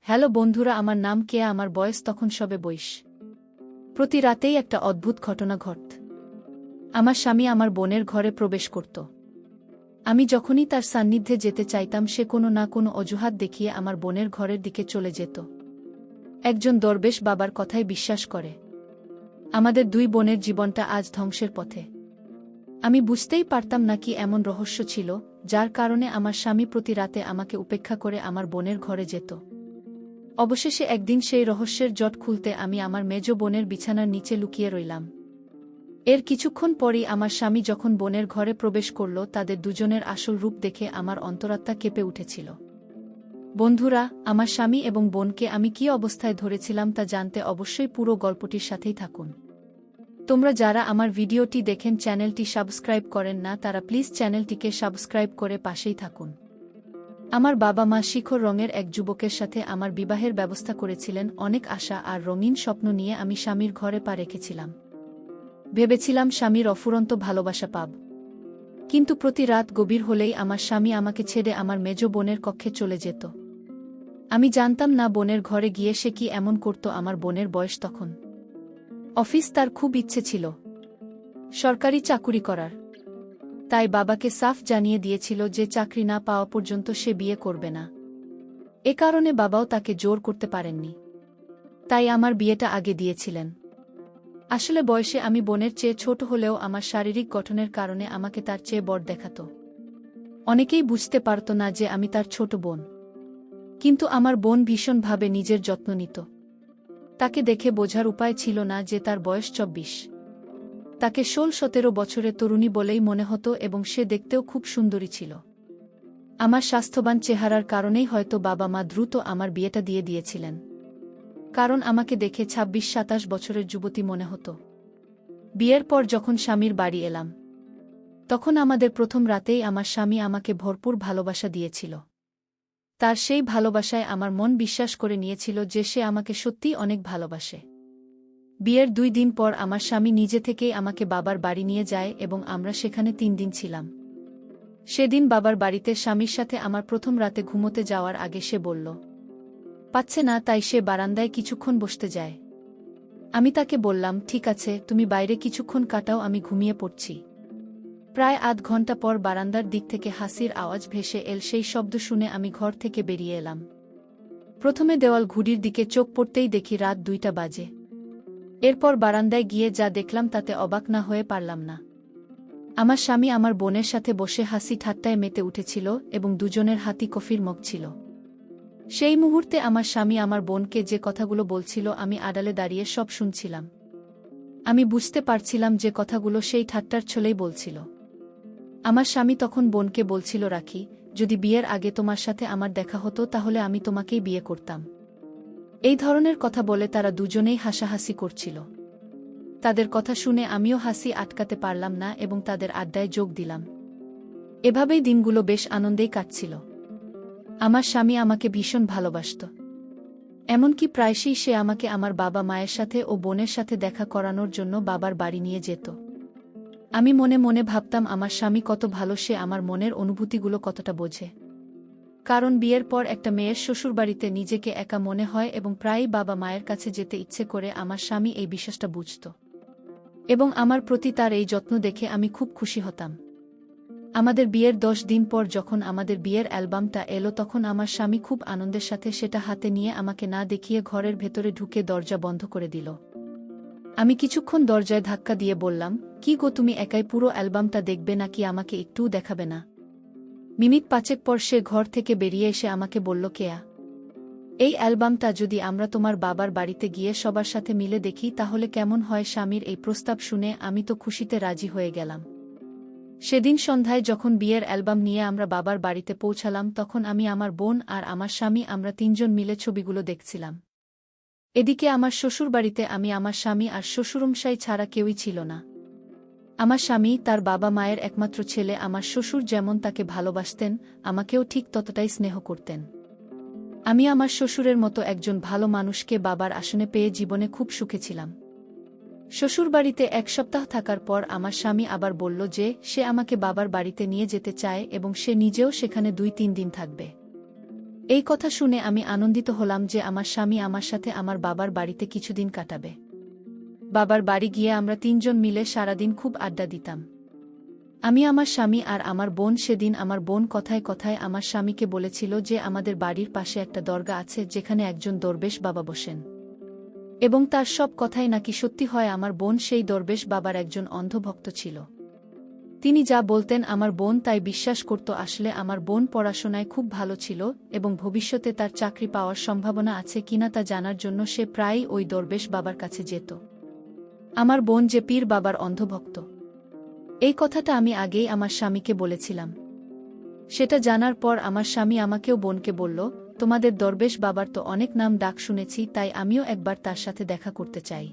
Hello বন্ধুরা, আমার নাম কেয়া, আমার বয়স তখন সবে 22। প্রতি রাতেই একটা অদ্ভুত ঘটনা ঘটত। আমার স্বামী আমার বোনের ঘরে প্রবেশ করত। আমি যখনই তার সান্নিধ্যে যেতে চাইতাম, সে কোনো না কোনো অজুহাত দেখিয়ে আমার বোনের ঘরের দিকে চলে যেত। একজন দরবেশ বাবার কথায় বিশ্বাস করে। আমাদের দুই বোনের জীবনটা আজ ধ্বংসের পথে। আমি বুঝতেই পারতাম না কি এমন রহস্য ছিল, যার কারণে আমার স্বামী প্রতি রাতে আমাকে উপেক্ষা করে আমার বোনের ঘরে যেত। অবশেষে একদিন সেই রহস্যের জট খুলতে আমি আমার মেজ বোনের বিছানার নিচে লুকিয়ে রইলাম। এর কিছুক্ষণ পরই আমার স্বামী যখন বোনের ঘরে প্রবেশ করল, তাদের দুজনের আসল রূপ দেখে আমার অন্তরাত্মা কেঁপে উঠেছিল। বন্ধুরা, আমার স্বামী এবং বোনকে আমি কী অবস্থায় ধরেছিলাম তা জানতে অবশ্যই পুরো গল্পটির সাথেই থাকুন। তোমরা যারা আমার ভিডিওটি দেখেন চ্যানেলটি সাবস্ক্রাইব করেন না, তারা প্লিজ চ্যানেলটিকে সাবস্ক্রাইব করে পাশেই থাকুন। আমার বাবা মা শিখর রঙের এক যুবকের সাথে আমার বিবাহের ব্যবস্থা করেছিলেন। অনেক আশা আর রঙিন স্বপ্ন নিয়ে আমি স্বামীর ঘরে পা রেখেছিলাম। ভেবেছিলাম স্বামীর অফুরন্ত ভালোবাসা পাব। কিন্তু প্রতি রাত গভীর হলেই আমার স্বামী আমাকে ছেড়ে আমার মেজ বোনের কক্ষে চলে যেত। আমি জানতাম না বোনের ঘরে গিয়ে সে কি এমন করত। আমার বোনের বয়স তখন। অফিস তার খুব ইচ্ছে ছিল সরকারি চাকুরি করার। তাই বাবাকে সাফ জানিয়ে দিয়েছিল যে চাকরি না পাওয়া পর্যন্ত সে বিয়ে করবে না। এ কারণে বাবাও তাকে জোর করতে পারেননি। তাই আমার বিয়েটা আগে দিয়েছিলেন। আসলে বয়সে আমি বোনের চেয়ে ছোট হলেও আমার শারীরিক গঠনের কারণে আমাকে তার চেয়ে বড় দেখাত। অনেকেই বুঝতে পারত না যে আমি তার ছোট বোন। কিন্তু আমার বোন ভীষণভাবে নিজের যত্ন নিত। তাকে দেখে বোঝার উপায় ছিল না যে তার বয়স 24। তাকে 16-17 বছরের তরুণী বলেই মনে হতো এবং সে দেখতেও খুব সুন্দরী ছিল। আমার স্বাস্থ্যবান চেহারার কারণেই হয়তো বাবা মা দ্রুত আমার বিয়েটা দিয়ে দিয়েছিলেন। কারণ আমাকে দেখে 26-27 বছরের যুবতী মনে হতো। বিয়ের পর যখন স্বামীর বাড়ি এলাম, তখন আমাদের প্রথম রাতেই আমার স্বামী আমাকে ভরপুর ভালোবাসা দিয়েছিল। তার সেই ভালোবাসায় আমার মন বিশ্বাস করে নিয়েছিল যে সে আমাকে সত্যিই অনেক ভালোবাসে। বিয়ের 2 দিন পর আমার স্বামী নিজে থেকেই আমাকে বাবার বাড়ি নিয়ে যায় এবং আমরা সেখানে 3 দিন ছিলাম। সেদিন বাবার বাড়িতে স্বামীর সাথে আমার প্রথম রাতে ঘুমোতে যাওয়ার আগে সে বলল পাচ্ছে না, তাই সে বারান্দায় কিছুক্ষণ বসতে যায়। আমি তাকে বললাম, ঠিক আছে, তুমি বাইরে কিছুক্ষণ কাটাও, আমি ঘুমিয়ে পড়ছি। প্রায় আধ ঘন্টা পর বারান্দার দিক থেকে হাসির আওয়াজ ভেসে এল। সেই শব্দ শুনে আমি ঘর থেকে বেরিয়ে এলাম। প্রথমে দেওয়াল ঘড়ির দিকে চোখ পড়তেই দেখি রাত 2টা বাজে। এরপর বারান্দায় গিয়ে যা দেখলাম তাতে অবাক না হয়ে পারলাম না। আমার স্বামী আমার বোনের সাথে বসে হাসি ঠাট্টায় মেতে উঠেছিল এবং দুজনের হাতি কফির মগ ছিল। সেই মুহূর্তে আমার স্বামী আমার বোনকে যে কথাগুলো বলছিল আমি আড়ালে দাঁড়িয়ে সব শুনছিলাম। আমি বুঝতে পারছিলাম যে কথাগুলো সেই ঠাট্টার ছলেই বলছিল। আমার স্বামী তখন বোনকে বলছিল, রাখি, যদি বিয়ের আগে তোমার সাথে আমার দেখা হতো তাহলে আমি তোমাকেই বিয়ে করতাম। এই ধরনের কথা বলে তারা দুজনেই হাসাহাসি করছিল। তাদের কথা শুনে আমিও হাসি আটকাতে পারলাম না এবং তাদের আড্ডায় যোগ দিলাম। এভাবেই দিনগুলো বেশ আনন্দেই কাটছিল। আমার স্বামী আমাকে ভীষণ ভালোবাসত। এমনকি প্রায়শই সে আমাকে আমার বাবা মায়ের সাথে ও বোনের সাথে দেখা করানোর জন্য বাবার বাড়ি নিয়ে যেত। আমি মনে মনে ভাবতাম আমার স্বামী কত ভালো, সে আমার মনের অনুভূতিগুলো কতটা বোঝে। কারণ বিয়ের পর একটা মেয়ের শ্বশুরবাড়িতে নিজেকে একা মনে হয় এবং প্রায়ই বাবা মায়ের কাছে যেতে ইচ্ছে করে। আমার স্বামী এই বিশ্বাসটা বুঝত এবং আমার প্রতি তার এই যত্ন দেখে আমি খুব খুশি হতাম। আমাদের বিয়ের 10 দিন পর যখন আমাদের বিয়ের অ্যালবামটা এলো, তখন আমার স্বামী খুব আনন্দের সাথে সেটা হাতে নিয়ে আমাকে না দেখিয়ে ঘরের ভেতরে ঢুকে দরজা বন্ধ করে দিল। আমি কিছুক্ষণ দরজায় ধাক্কা দিয়ে বললাম, কি গো, তুমি একাই পুরো অ্যালবামটা দেখবে নাকি আমাকে একটুও দেখাবে না? মিনিট 5 পর সে ঘর থেকে বেরিয়ে এসে আমাকে বলল, কেয়া, এই অ্যালবামটা যদি আমরা তোমার বাবার বাড়িতে গিয়ে সবার সাথে মিলে দেখি তাহলে কেমন হয়? স্বামীর এই প্রস্তাব শুনে আমি তো খুশিতে রাজি হয়ে গেলাম। সেদিন সন্ধ্যায় যখন বিয়ের অ্যালবাম নিয়ে আমরা বাবার বাড়িতে পৌঁছালাম, তখন আমি, আমার বোন আর আমার স্বামী, আমরা 3 জন মিলে ছবিগুলো দেখছিলাম। এদিকে আমার শ্বশুরবাড়িতে আমি, আমার স্বামী আর শ্বশুরমশাই ছাড়া কেউই ছিল না। আমার স্বামী তার বাবা মায়ের একমাত্র ছেলে। আমার শ্বশুর যেমন তাকে ভালোবাসতেন, আমাকেও ঠিক ততটাই স্নেহ করতেন। আমি আমার শ্বশুরের মতো একজন ভালো মানুষকে বাবার আসনে পেয়ে জীবনে খুব সুখে ছিলাম। শ্বশুরবাড়িতে 1 সপ্তাহ থাকার পর আমার স্বামী আবার বলল যে সে আমাকে বাবার বাড়িতে নিয়ে যেতে চায় এবং সে নিজেও সেখানে 2-3 দিন থাকবে। এই কথা শুনে আমি আনন্দিত হলাম যে আমার স্বামী আমার সাথে আমার বাবার বাড়িতে কিছুদিন কাটাবে। বাবার বাড়ি গিয়ে আমরা তিনজন মিলে সারাদিন খুব আড্ডা দিতাম। আমি, আমার স্বামী আর আমার বোন। সেদিন আমার বোন কথায় কথায় আমার স্বামীকে বলেছিল যে আমাদের বাড়ির পাশে একটা দরগা আছে যেখানে একজন দরবেশ বাবা বসেন, এবং তার সব কথাই নাকি সত্যি হয়। আমার বোন সেই দরবেশ বাবার একজন অন্ধভক্ত ছিল। তিনি যা বলতেন আমার বোন তাই বিশ্বাস করত। আসলে আমার বোন পড়াশোনায় খুব ভালো ছিল এবং ভবিষ্যতে তার চাকরি পাওয়ার সম্ভাবনা আছে কিনা তা জানার জন্য সে প্রায়ই ওই দরবেশ বাবার কাছে যেত। আমার বোন যে পীর বাবার অন্ধভক্ত, এই কথাটা আমি আগেই আমার স্বামীকে বলেছিলাম। সেটা জানার পর আমার স্বামী আমাকেও বোনকে বলল, তোমাদের দরবেশ বাবার তো অনেক নাম ডাক শুনেছি, তাই আমিও একবার তার সাথে দেখা করতে চাই।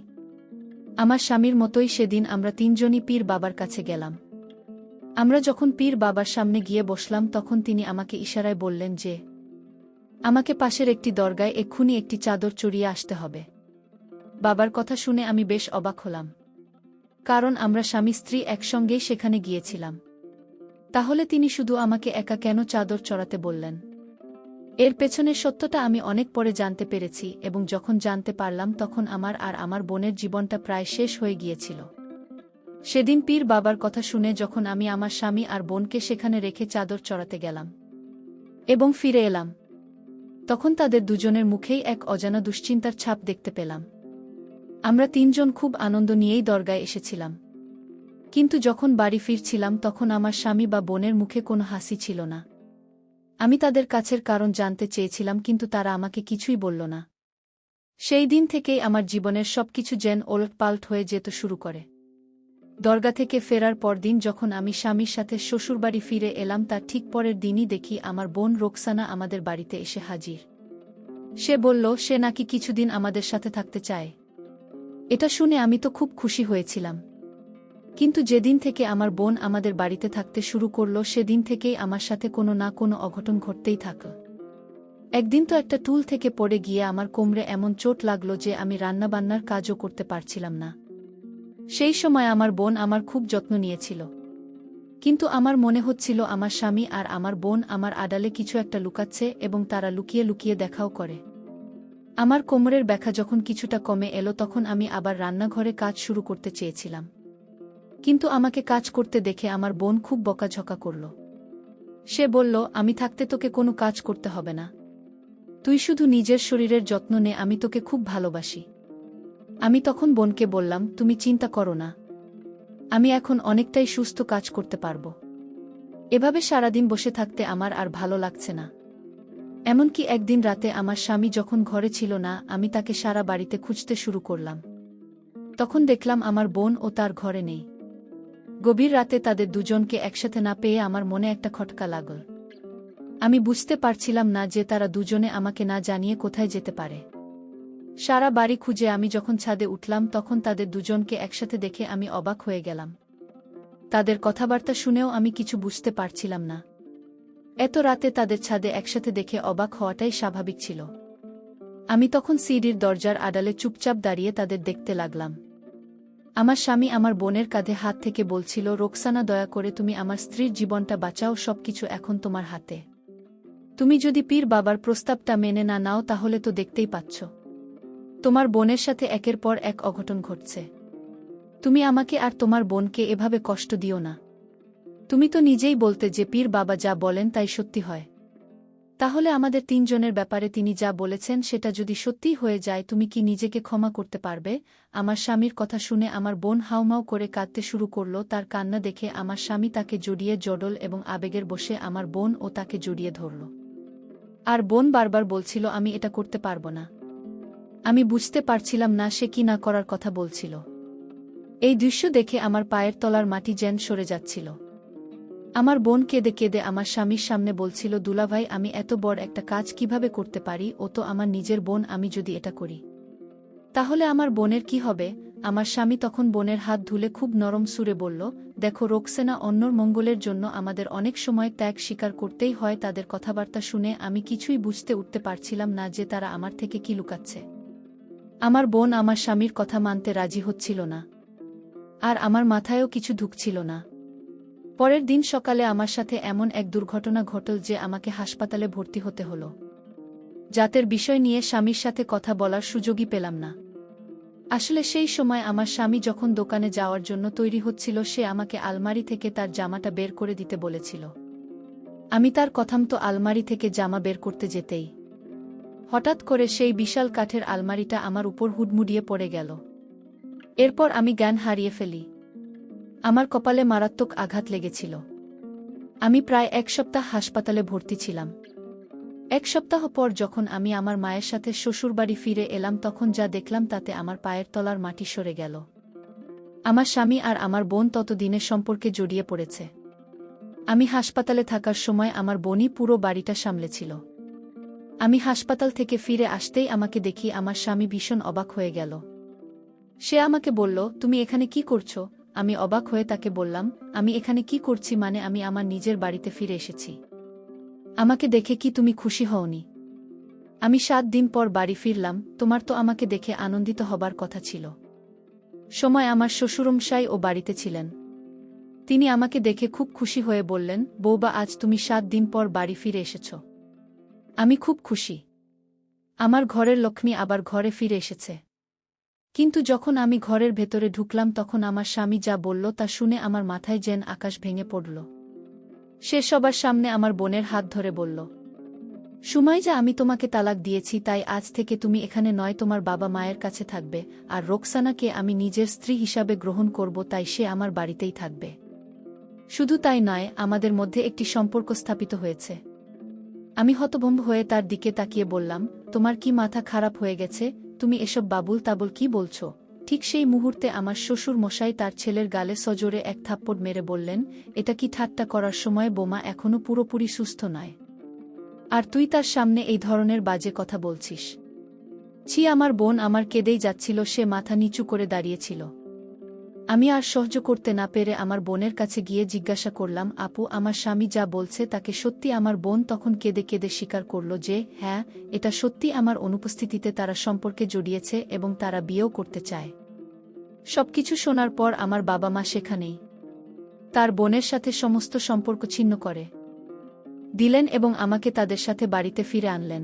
আমার স্বামীর মতোই সেদিন আমরা তিনজনই পীর বাবার কাছে গেলাম। আমরা যখন পীর বাবার সামনে গিয়ে বসলাম তখন তিনি আমাকে ইশারায় বললেন যে আমাকে পাশের একটি দরগায় এক্ষুনি একটি চাদর চড়িয়ে আসতে হবে। বাবার কথা শুনে আমি বেশ অবাক হলাম, কারণ আমরা স্বামী স্ত্রী একসঙ্গেই সেখানে গিয়েছিলাম। তাহলে তিনি শুধু আমাকে একা কেন চাদর চড়াতে বললেন? এর পেছনের সত্যটা আমি অনেক পরে জানতে পেরেছি, এবং যখন জানতে পারলাম তখন আমার আর আমার বোনের জীবনটা প্রায় শেষ হয়ে গিয়েছিল। সেদিন পীর বাবার কথা শুনে যখন আমি আমার স্বামী আর বোনকে সেখানে রেখে চাদর চড়াতে গেলাম এবং ফিরে এলাম, তখন তাদের দুজনের মুখেই এক অজানা দুশ্চিন্তার ছাপ দেখতে পেলাম। আমরা তিনজন খুব আনন্দ নিয়েই দরগায় এসেছিলাম, কিন্তু যখন বাড়ি ফিরছিলাম তখন আমার স্বামী বা বোনের মুখে কোনো হাসি ছিল না। আমি তাদের কাছের কারণ জানতে চেয়েছিলাম, কিন্তু তারা আমাকে কিছুই বলল না। সেই দিন থেকেই আমার জীবনের সবকিছু যেন ওলটপালট হয়ে যেতে শুরু করে। দরগা থেকে ফেরার পরদিন যখন আমি স্বামীর সাথে শ্বশুরবাড়ি ফিরে এলাম, তার ঠিক পরের দিনই দেখি আমার বোন রোকসানা আমাদের বাড়িতে এসে হাজির। সে বলল সে নাকি কিছুদিন আমাদের সাথে থাকতে চায়। এটা শুনে আমি তো খুব খুশি হয়েছিলাম, কিন্তু যেদিন থেকে আমার বোন আমাদের বাড়িতে থাকতে শুরু করল সেদিন থেকেই আমার সাথে কোনো না কোনো অঘটন ঘটতেই থাকল। একদিন তো একটা টুল থেকে পড়ে গিয়ে আমার কোমরে এমন চোট লাগল যে আমি রান্নাবান্নার কাজও করতে পারছিলাম না। সেই সময় আমার বোন আমার খুব যত্ন নিয়েছিল, কিন্তু আমার মনে হচ্ছিল আমার স্বামী আর আমার বোন আমার আড়ালে কিছু একটা লুকাচ্ছে, এবং তারা লুকিয়ে লুকিয়ে দেখাও করে। আমার কোমরের ব্যথা যখন কিছুটা কমে এলো তখন আমি আবার রান্নাঘরে কাজ শুরু করতে চেয়েছিলাম, কিন্তু আমাকে কাজ করতে দেখে আমার বোন খুব বকাঝকা করল। সে বলল, আমি থাকতে তোকে কোনো কাজ করতে হবে না, তুই শুধু নিজের শরীরের যত্ন নে, আমি তোকে খুব ভালোবাসি। আমি তখন বোনকে বললাম, তুমি চিন্তা করো না, আমি এখন অনেকটাই সুস্থ, কাজ করতে পারব। এভাবে সারাদিন বসে থাকতে আমার আর ভালো লাগছে না। এমনকি একদিন রাতে আমার স্বামী যখন ঘরে ছিল না, আমি তাকে সারা বাড়িতে খুঁজতে শুরু করলাম। তখন দেখলাম আমার বোন ও তার ঘরে নেই। গভীর রাতে তাদের দুজনকে একসাথে না পেয়ে আমার মনে একটা খটকা লাগল। আমি বুঝতে পারছিলাম না যে তারা দুজনে আমাকে না জানিয়ে কোথায় যেতে পারে। সারা বাড়ি খুঁজে আমি যখন ছাদে উঠলাম তখন তাদের দুজনকে একসাথে দেখে আমি অবাক হয়ে গেলাম। তাদের কথাবার্তা শুনেও আমি কিছু বুঝতে পারছিলাম না। এত রাতে তাদের ছাদে একসাথে দেখে অবাক হওয়াটাই স্বাভাবিক ছিল। আমি তখন সিঁড়ির দরজার আড়ালে চুপচাপ দাঁড়িয়ে তাদের দেখতে লাগলাম। আমার স্বামী আমার বোনের কাঁধে হাত থেকে বলছিল, রোকসানা, দয়া করে তুমি আমার স্ত্রীর জীবনটা বাঁচাও, সবকিছু এখন তোমার হাতে। তুমি যদি পীর বাবার প্রস্তাবটা মেনে না নাও তাহলে তো দেখতেই পাচ্ছ তোমার বোনের সাথে একের পর এক অঘটন ঘটছে। তুমি আমাকে আর তোমার বোনকে এভাবে কষ্ট দিও না। তুমি তো নিজেই বলতে যে পীর বাবা যা বলেন তাই সত্যি হয়। তাহলে আমাদের তিনজনের ব্যাপারে তিনি যা বলেছেন সেটা যদি সত্যিই হয়ে যায়, তুমি কি নিজেকে ক্ষমা করতে পারবে? আমার স্বামীর কথা শুনে আমার বোন হাউমাউ করে কাঁদতে শুরু করল। তার কান্না দেখে আমার স্বামী তাকে জড়িয়ে জড়ল এবং আবেগের বশে আমার বোন ও তাকে জড়িয়ে ধরল। আর বোন বারবার বলছিল, আমি এটা করতে পারব না। আমি বুঝতে পারছিলাম না সে কি না করার কথা বলছিল। এই দৃশ্য দেখে আমার পায়ের তলার মাটি যেন সরে যাচ্ছিল। আমার বোন কেঁদে কেঁদে আমার স্বামীর সামনে বলছিল, দুলাভাই, আমি এত বড় একটা কাজ কিভাবে করতে পারি? ও তো আমার নিজের বোন, আমি যদি এটা করি তাহলে আমার বোনের কি হবে? আমার স্বামী তখন বোনের হাত ধুলে খুব নরম সুরে বলল, দেখো রোকসানা, অন্যর মঙ্গলের জন্য আমাদের অনেক সময় ত্যাগ স্বীকার করতেই হয়। তাদের কথাবার্তা শুনে আমি কিছুই বুঝতে উঠতে পারছিলাম না যে তারা আমার থেকে কি লুকাচ্ছে। আমার বোন আমার স্বামীর কথা মানতে রাজি হচ্ছিল না, আর আমার মাথায়ও কিছু ঢুকছিল না। পরের দিন সকালে আমার সাথে এমন এক দুর্ঘটনা ঘটল যে আমাকে হাসপাতালে ভর্তি হতে হলো। জাতের বিষয় নিয়ে স্বামীর সাথে কথা বলার সুযোগই পেলাম না। আসলে সেই সময় আমার স্বামী যখন দোকানে যাওয়ার জন্য তৈরি হচ্ছিল সে আমাকে আলমারি থেকে তার জামাটা বের করে দিতে বলেছিল। আমি তার কথামতো আলমারি থেকে জামা বের করতে যেতেই হঠাৎ করে সেই বিশাল কাঠের আলমারিটা আমার উপর হুডমুডিয়ে পড়ে গেল। এরপর আমি জ্ঞান হারিয়ে ফেলি। আমার কপালে মারাত্মক আঘাত লেগেছিল। আমি প্রায় 1 সপ্তাহ হাসপাতালে ভর্তি ছিলাম। 1 সপ্তাহ পর যখন আমি আমার মায়ের সাথে শ্বশুরবাড়ি ফিরে এলাম তখন যা দেখলাম তাতে আমার পায়ের তলার মাটি সরে গেল। আমার স্বামী আর আমার বোন ততদিনের সম্পর্কে জড়িয়ে পড়েছে। আমি হাসপাতালে থাকার সময় আমার বোনই পুরো বাড়িটা সামলেছিল। আমি হাসপাতাল থেকে ফিরে আসতেই আমাকে দেখি আমার স্বামী ভীষণ অবাক হয়ে গেল। সে আমাকে বলল, তুমি এখানে কি করছো? আমি অবাক হয়ে তাকে বললাম, আমি এখানে কি করছি মানে আমি আমার নিজের বাড়িতে ফিরে এসেছি। আমাকে দেখে কি তুমি খুশি হওনি? আমি 7 দিন পর বাড়ি ফিরলাম, তোমার তো আমাকে দেখে আনন্দিত হবার কথা ছিল। সময় আমার শ্বশুরমশাই ও বাড়িতে ছিলেন। তিনি আমাকে দেখে খুব খুশি হয়ে বললেন, বৌবা আজ তুমি 7 দিন পর বাড়ি ফিরে এসেছ। আমি খুব খুশি। আমার ঘরের লক্ষ্মী আবার ঘরে ফিরে এসেছে। কিন্তু যখন আমি ঘরের ভেতরে ঢুকলাম তখন আমার স্বামী যা বলল তা শুনে আমার মাথায় যেন আকাশ ভেঙে পড়ল। সে সবার সামনে আমার বোনের হাত ধরে বলল, সুমাইজা, আমি তোমাকে তালাক দিয়েছি, তাই আজ থেকে তুমি এখানে নয় তোমার বাবা মায়ের কাছে থাকবে, আর রোকসানাকে আমি নিজের স্ত্রী হিসাবে গ্রহণ করব, তাই সে আমার বাড়িতেই থাকবে। শুধু তাই নয়, আমাদের মধ্যে একটি সম্পর্ক স্থাপিত হয়েছে। আমি হতভম্ব হয়ে তার দিকে তাকিয়ে বললাম, তোমার কি মাথা খারাপ হয়ে গেছে? তুমি এসব বাবুল তাবুল কি বলছো? ঠিক সেই মুহূর্তে আমার শ্বশুর মশাই তার ছেলের গালে সজোরে এক থাপ্পড় মেরে বললেন, এটা কি ঠাট্টা করার সময়? বোমা এখনো পুরোপুরি সুস্থ নয়, আর তুই তার সামনে এই ধরনের বাজে কথা বলছিস? ছি! আমার বোন আমার কেঁদেই যাচ্ছিল, সে মাথা নিচু করে দাঁড়িয়েছিল। আমি আর সহ্য করতে না পেরে আমার বোনের কাছে গিয়ে জিজ্ঞাসা করলাম, আপু, আমার স্বামী যা বলছে তাকে সত্যি? আমার বোন তখন কেঁদে কেঁদে স্বীকার করল যে হ্যাঁ, এটা সত্যি, আমার অনুপস্থিতিতে তারা সম্পর্কে জড়িয়েছে এবং তারা বিয়েও করতে চায়। সবকিছু শোনার পর আমার বাবা মা সেখানেই তার বোনের সাথে সমস্ত সম্পর্ক ছিন্ন করে দিলেন এবং আমাকে তাদের সাথে বাড়িতে ফিরে আনলেন।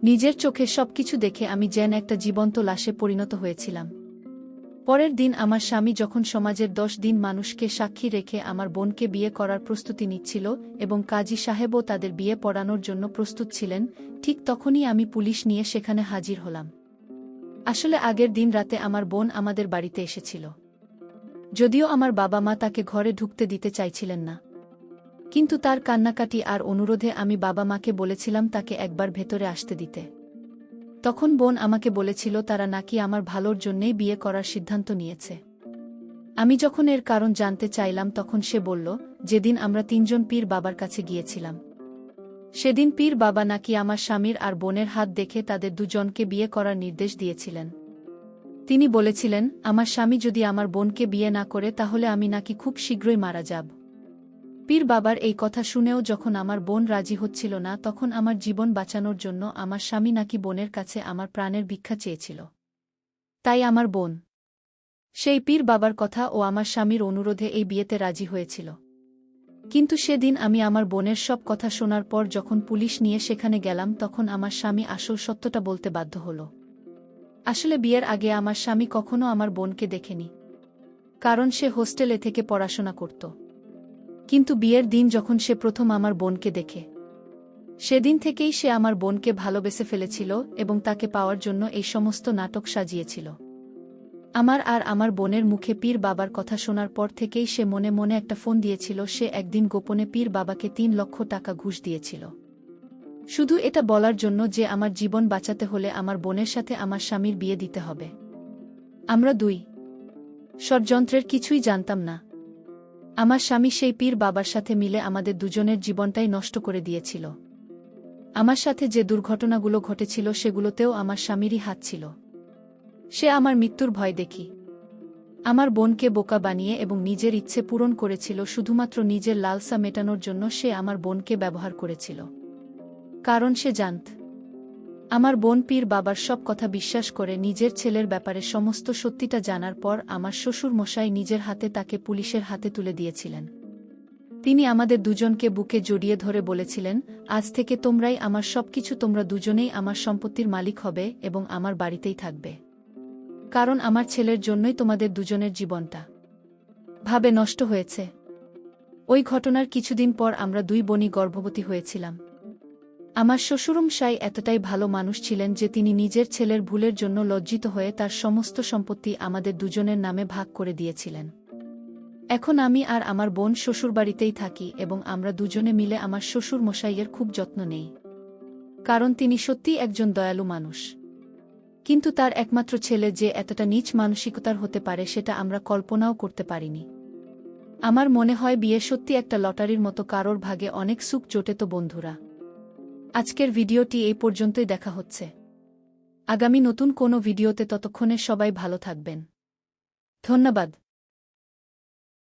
নিজের চোখে সবকিছু দেখে আমি যেন একটা জীবন্ত লাশে পরিণত হয়েছিলাম। পরের দিন আমার স্বামী যখন সমাজের 10 দিন মানুষকে সাক্ষী রেখে আমার বোনকে বিয়ে করার প্রস্তুতি নিচ্ছিল এবং কাজী সাহেবও তাদের বিয়ে পড়ানোর জন্য প্রস্তুত ছিলেন, ঠিক তখনই আমি পুলিশ নিয়ে সেখানে হাজির হলাম। আসলে আগের দিন রাতে আমার বোন আমাদের বাড়িতে এসেছিল। যদিও আমার বাবা মা তাকে ঘরে ঢুকতে দিতে চাইছিলেন না, কিন্তু তার কান্নাকাটি আর অনুরোধে আমি বাবা মাকে বলেছিলাম তাকে একবার ভেতরে আসতে দিতে। তখন বোন আমাকে বলেছিল তারা নাকি আমার ভালোর জন্যেই বিয়ে করার সিদ্ধান্ত নিয়েছে। আমি যখন এর কারণ জানতে চাইলাম তখন সে বলল, যেদিন আমরা 3 জন পীর বাবার কাছে গিয়েছিলাম সেদিন পীর বাবা নাকি আমার স্বামীর আর বোনের হাত দেখে তাদের দুজনকে বিয়ে করার নির্দেশ দিয়েছিলেন। তিনি বলেছিলেন, আমার স্বামী যদি আমার বোনকে বিয়ে না করে তাহলে আমি নাকি খুব শীঘ্রই মারা যাব। পীর বাবার এই কথা শুনেও যখন আমার বোন রাজি হচ্ছিল না তখন আমার জীবন বাঁচানোর জন্য আমার স্বামী নাকি বোনের কাছে আমার প্রাণের ভিক্ষা চেয়েছিল। তাই আমার বোন সেই পীর বাবার কথা ও আমার স্বামীর অনুরোধে এই বিয়েতে রাজি হয়েছিল। কিন্তু সেদিন আমি আমার বোনের সব কথা শোনার পর যখন পুলিশ নিয়ে সেখানে গেলাম তখন আমার স্বামী আসল সত্যটা বলতে বাধ্য হল। আসলে বিয়ের আগে আমার স্বামী কখনো আমার বোনকে দেখেনি, কারণ সে হোস্টেলে থেকে পড়াশোনা করত। কিন্তু বিয়ের দিন যখন সে প্রথম আমার বোনকে দেখে, সেদিন থেকেই সে আমার বোনকে ভালোবেসে ফেলেছিল এবং তাকে পাওয়ার জন্য এই সমস্ত নাটক সাজিয়েছিল। আমার আর আমার বোনের মুখে পীর বাবার কথা শোনার পর থেকেই সে মনে মনে একটা ফোন দিয়েছিল। সে একদিন গোপনে পীর বাবাকে 3 লক্ষ টাকা ঘুষ দিয়েছিল, শুধু এটা বলার জন্য যে আমার জীবন বাঁচাতে হলে আমার বোনের সাথে আমার স্বামীর বিয়ে দিতে হবে। আমরা 2 ষড়যন্ত্রের কিছুই জানতাম না। আমার স্বামী সেই পীর বাবার সাথে মিলে আমাদের দুজনের জীবনটাই নষ্ট করে দিয়েছিল। আমার সাথে যে দুর্ঘটনাগুলো ঘটেছিল সেগুলোতেও আমার স্বামীরই হাত ছিল। সে আমার মৃত্যুর ভয় দেখি আমার বোনকে বোকা বানিয়ে এবং নিজের ইচ্ছে পূরণ করেছিল। শুধুমাত্র নিজের লালসা মেটানোর জন্য সে আমার বোনকে ব্যবহার করেছিল, কারণ সে জানত আমার বোন পীর বাবার সব কথা বিশ্বাস করে নিজের ছেলের ব্যাপারে সমস্ত সত্যিটা জানার পর আমার শ্বশুর মশাই নিজের হাতে তাকে পুলিশের হাতে তুলে দিয়েছিলেন। তিনি আমাদের দুজনকে বুকে জড়িয়ে ধরে বলেছিলেন, আজ থেকে তোমরাই আমার সবকিছু, তোমরা দুজনেই আমার সম্পত্তির মালিক হবে এবং আমার বাড়িতেই থাকবে। কারণ আমার ছেলের জন্যই তোমাদের দুজনের জীবনটা ভাবে নষ্ট হয়েছে। ওই ঘটনার কিছুদিন পর আমরা দুই বোনই গর্ভবতী হয়েছিলাম। আমার শ্বশুরমশাই এতটাই ভালো মানুষ ছিলেন যে তিনি নিজের ছেলের ভুলের জন্য লজ্জিত হয়ে তার সমস্ত সম্পত্তি আমাদের দুজনের নামে ভাগ করে দিয়েছিলেন। এখন আমি আর আমার বোন শ্বশুরবাড়িতেই থাকি এবং আমরা দুজনে মিলে আমার শ্বশুর মশাইয়ের খুব যত্ন নেই। কারণ তিনি সত্যিই একজন দয়ালু মানুষ। কিন্তু তার একমাত্র ছেলে যে এতটা নীচ মানসিকতার হতে পারে সেটা আমরা কল্পনাও করতে পারিনি। আমার মনে হয় বিয়ে সত্যি একটা লটারির মতো, কারোর ভাগে অনেক সুখ জোটে। তো বন্ধুরা, আজকের ভিডিওটি এই পর্যন্তই, দেখা হচ্ছে আগামী নতুন কোনো ভিডিওতে। ততক্ষণে সবাই ভালো থাকবেন। ধন্যবাদ।